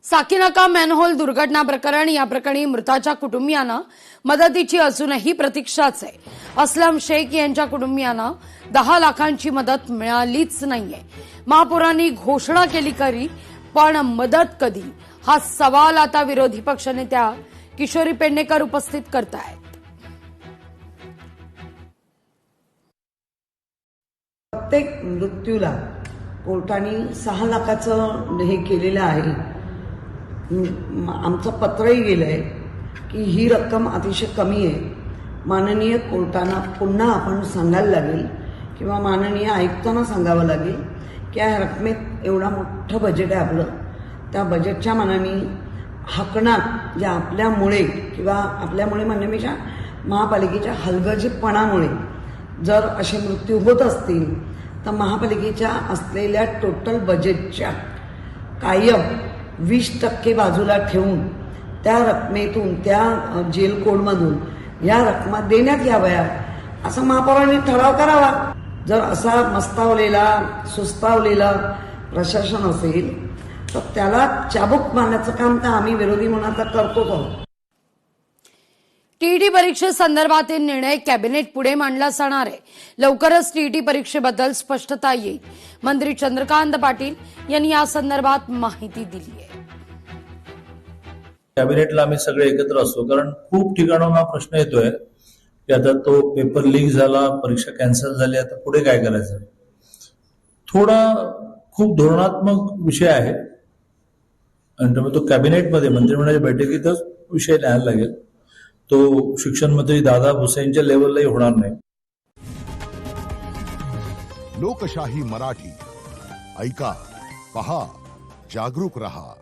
Sakinaka manhole दुर्घटना प्रकरण या प्रकरणी मृताच्या कुटुंबियांना मदतीची अजूनही प्रतीक्षाच आहे। असलम शेख यांच्या कुटुंबियांना 10 लाखांची मदत मिळालीच नाहीये। महापौरांनी घोषणा केली खरी, पण मदत कधी हा सवाल आता विरोधी पक्षनेत्या किशोरी पेडणेकर उपस्थित करतायत। प्रत्येक मृत्यूला कोर्टाने 6 लाखाचं हे केलेलं आहे। आमचं पत्रही गेलंय की ही रक्कम अतिशय कमी आहे। माननीय कोर्टांना पुन्हा आपण सांगायला लागेल किंवा माननीय आयुक्तांना सांगावं लागेल की या रकमेत एवढा मोठं बजेट आहे आपलं, त्या बजेटच्या मानाने हाकणात जे आपल्यामुळे किंवा आपल्यामुळे म्हणण्यापेक्षा महापालिकेच्या हलगर्जीपणामुळे जर असे मृत्यू होत असतील तर महापालिकेच्या असलेल्या टोटल बजेटच्या कायम 20% बाजूला ठेवून त्या रकमेतून त्या जेल कोडमधून या रकमा देण्यात याव्या असं महापौरांनी ठराव करावा। जर असा मस्तावलेला सुस्तावलेला प्रशासन असेल तर त्याला चाबूक मारण्याचं काम तर आम्ही विरोधी म्हणून आता करतोच आहोत। टीईटी परीक्षेसंदर्भातील निर्णय कॅबिनेट पुढे मांडला जाणार आहे। लवकरच टीईटी परीक्षेबद्दल स्पष्टता येईल। मंत्री चंद्रकांत पाटील यांनी या संदर्भात माहिती दिली आहे। कॅबिनेटला आम्ही सगळे एकत्र असतो, कारण खूप ठिकाणाहून हा प्रश्न येतोय की आता तो पेपर लीक झाला, परीक्षा कॅन्सल झाली, आता पुढे काय करायचं। थोडा खूप धोरणात्मक विषय आहे आणि त्यामुळे तो कॅबिनेटमध्ये मंत्रिमंडळाच्या बैठकीतच विषय न्यायला लागेल। तो शिक्षण मंत्री दादा भुसेंच्या लेवललाही होणार नाही। लोकशाही मराठी ऐका, पहा, जागरूक रहा।